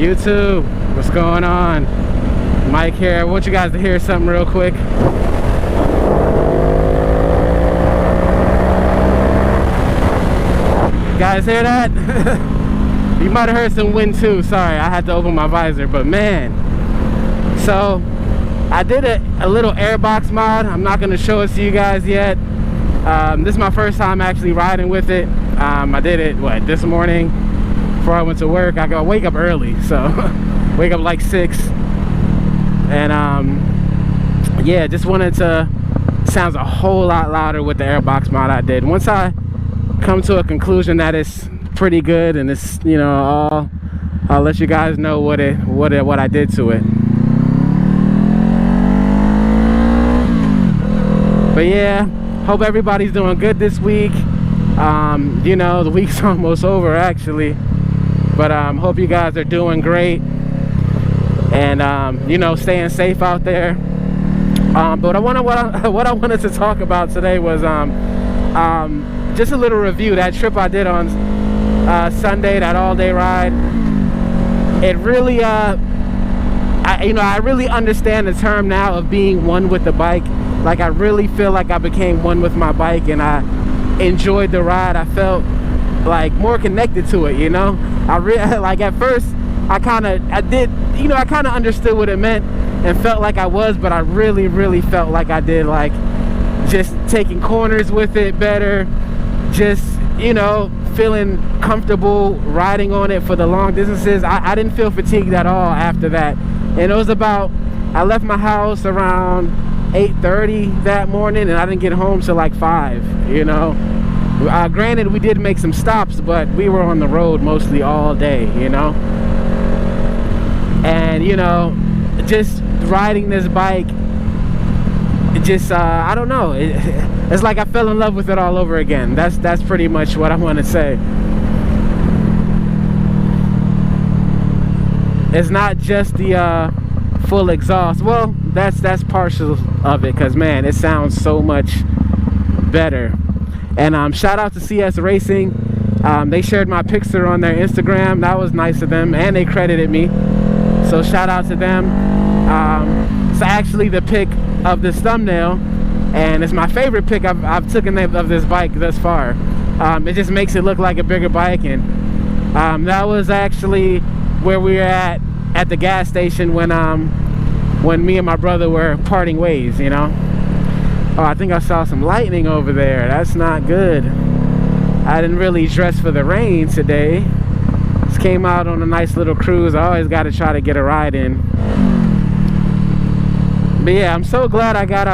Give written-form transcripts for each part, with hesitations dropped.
YouTube, what's going on? Mike here. I want you guys to hear something real quick. You guys hear that? You might have heard some wind too. Sorry, I had to open my visor, but man. So I did a little airbox mod. I'm not going to show it to you guys yet. This is my first time actually riding with it. I did it this morning before I went to work. I gotta wake up early, so wake up like 6, and yeah, just wanted to sounds a whole lot louder with the airbox mod I did. Once I come to a conclusion that it's pretty good and it's, you know, I'll let you guys know what I did to it. But yeah, hope everybody's doing good this week. You know, the week's almost over actually, but hope you guys are doing great and you know, staying safe out there. But what I wanted to talk about today was just a little review. That trip I did on Sunday, that all-day ride, it really I really understand the term now of being one with the bike. Like, I really feel like I became one with my bike, and I enjoyed the ride. I felt like more connected to it, you know. Like at first I kind of understood what it meant and felt like I was, but I really felt like I did, like just taking corners with it better, just, you know, feeling comfortable riding on it for the long distances. I didn't feel fatigued at all after that. And it was about, I left my house around 8:30 that morning, and I didn't get home till like 5, you know. Granted, we did make some stops, but we were on the road mostly all day, you know. And, you know, just riding this bike, it just, I don't know, it's like I fell in love with it all over again. That's pretty much what I want to say. It's not just the full exhaust. Well, that's partial of it, because man, it sounds so much better. And shout out to CS Racing. They shared my picture on their Instagram. That was nice of them, and they credited me, so shout out to them. It's actually the pic of this thumbnail, and it's my favorite pic I've taken of this bike thus far. It just makes it look like a bigger bike. And that was actually where we were at the gas station when me and my brother were parting ways, you know. Oh, I think I saw some lightning over there. That's not good. I didn't really dress for the rain today. Just came out on a nice little cruise. I always got to try to get a ride in. But yeah, I'm so glad I got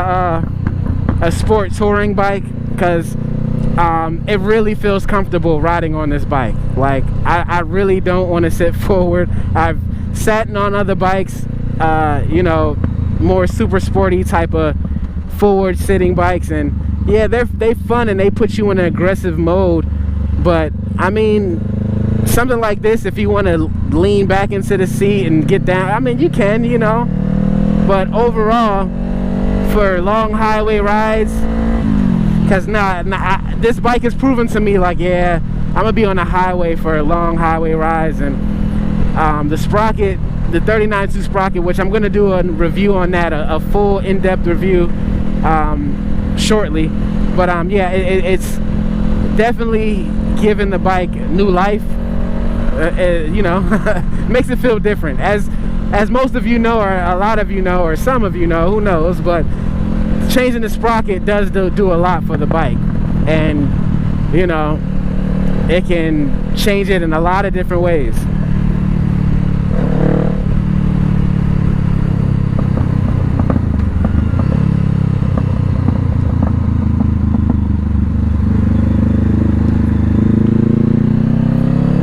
a sport touring bike, because it really feels comfortable riding on this bike. Like, I really don't want to sit forward. I've sat on other bikes, you know, more super sporty type of forward sitting bikes, and yeah, they fun and they put you in an aggressive mode. But I mean, something like this, if you want to lean back into the seat and get down, I mean, you can, you know. But overall, for long highway rides, because this bike has proven to me, like, yeah, I'm gonna be on the highway for long highway rides. And the sprocket, the 39.2 sprocket, which I'm going to do a review on that, a full in-depth review shortly. But yeah, it's definitely given the bike new life. You know, makes it feel different, as most of you know, or a lot of you know, or some of you know, who knows. But changing the sprocket does do a lot for the bike, and you know, it can change it in a lot of different ways.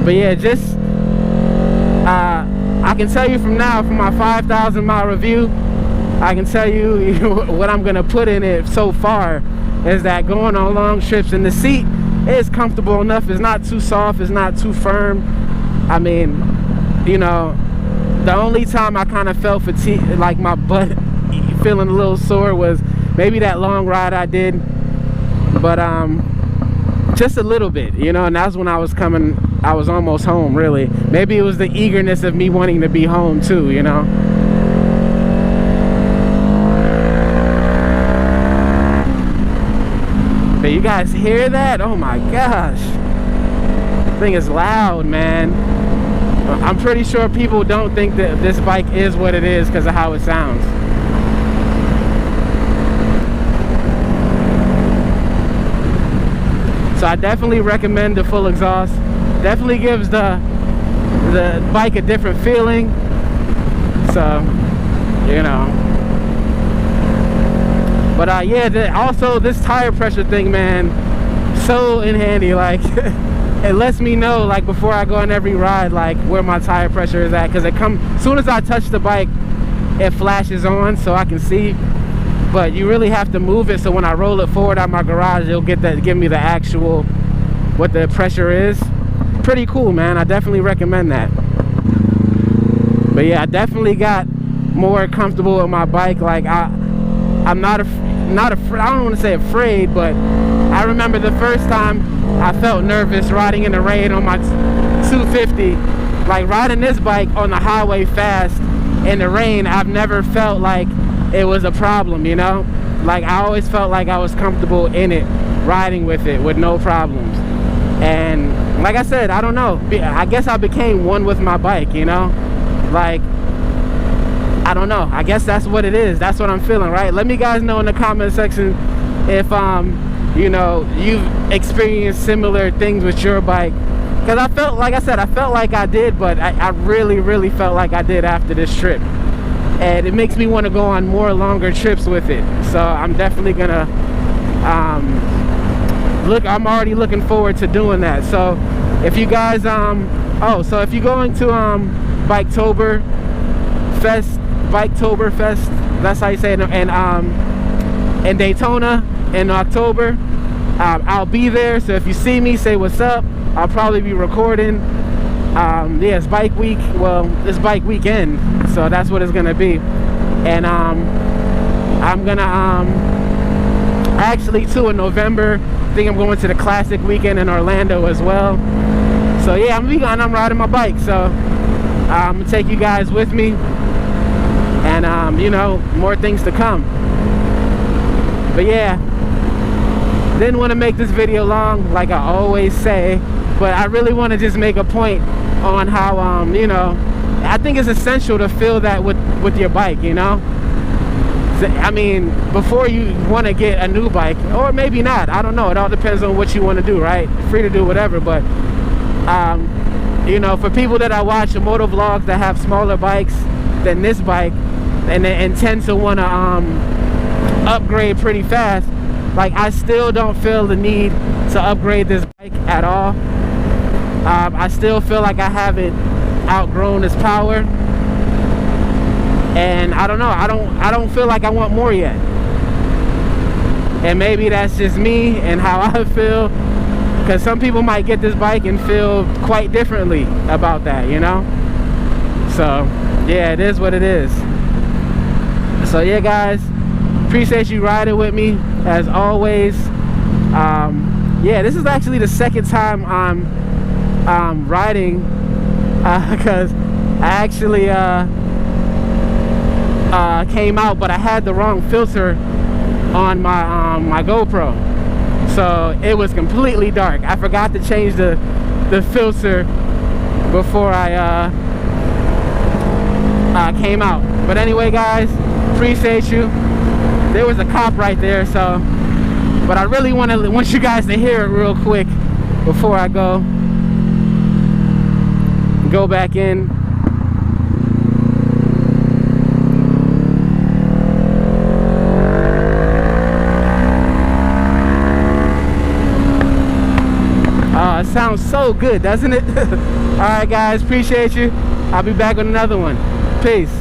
But yeah, just I can tell you from now, from my 5,000 mile review, I can tell you what I'm gonna put in it so far is that going on long trips, and the seat is comfortable enough. It's not too soft, it's not too firm. I mean, you know, the only time I kind of felt fatigue, like my butt feeling a little sore, was maybe that long ride I did. But just a little bit, you know, and that's when I was coming I was almost home, really. Maybe it was the eagerness of me wanting to be home too, you know. But you guys hear that? Oh my gosh. This thing is loud, man. I'm pretty sure people don't think that this bike is what it is because of how it sounds. So I definitely recommend the full exhaust. Definitely gives the bike a different feeling. So, you know. But yeah, also this tire pressure thing, man, so in handy. Like, it lets me know, like, before I go on every ride, like, where my tire pressure is at. Because as soon as I touch the bike, it flashes on so I can see. But you really have to move it, so when I roll it forward out my garage, it'll give me the actual, what the pressure is. Pretty cool, man. I definitely recommend that. But yeah, I definitely got more comfortable with my bike. Like, I'm not afraid. I don't want to say afraid, but I remember the first time I felt nervous riding in the rain on my 250. Like, riding this bike on the highway fast in the rain, I've never felt like it was a problem, you know. Like, I always felt like I was comfortable in it, riding with it with no problems. And like I said, I don't know, I guess I became one with my bike, you know. Like, I don't know, I guess that's what it is. That's what I'm feeling, right? Let me guys know in the comment section if you know, you've experienced similar things with your bike. Because I felt, like I said, I felt like I did, but I really felt like I did after this trip. And it makes me want to go on more longer trips with it. So I'm definitely gonna I'm already looking forward to doing that. So if you guys so if you're going to Biketoberfest, that's how you say it, and in Daytona in October, I'll be there. So if you see me, say what's up. I'll probably be recording. Yeah, it's bike week. Well, it's bike weekend, so that's what it's gonna be. And I'm gonna actually too in November, I think I'm going to the Classic weekend in Orlando as well. So yeah, I'm riding my bike, so I'm gonna take you guys with me, and you know, more things to come. But yeah, didn't want to make this video long, like I always say, but I really want to just make a point on how you know, I think it's essential to feel that with your bike, you know. I mean, before you want to get a new bike, or maybe not, I don't know, it all depends on what you want to do, right? Free to do whatever. But you know, for people that I watch moto vlogs that have smaller bikes than this bike, and tend to want to upgrade pretty fast, like, I still don't feel the need to upgrade this bike at all. I still feel like I haven't outgrown its power, and I don't know, I don't feel like I want more yet. And maybe that's just me and how I feel, because some people might get this bike and feel quite differently about that, you know. So yeah, it is what it is. So yeah, guys, appreciate you riding with me as always. Yeah, this is actually the second time I'm riding, because I actually came out, but I had the wrong filter on my GoPro, so it was completely dark. I forgot to change the filter before I came out. But anyway, guys, appreciate you. There was a cop right there, so, but I really want you guys to hear it real quick before I go back in. It sounds so good, doesn't it? All right, guys, appreciate you. I'll be back with another one. Peace.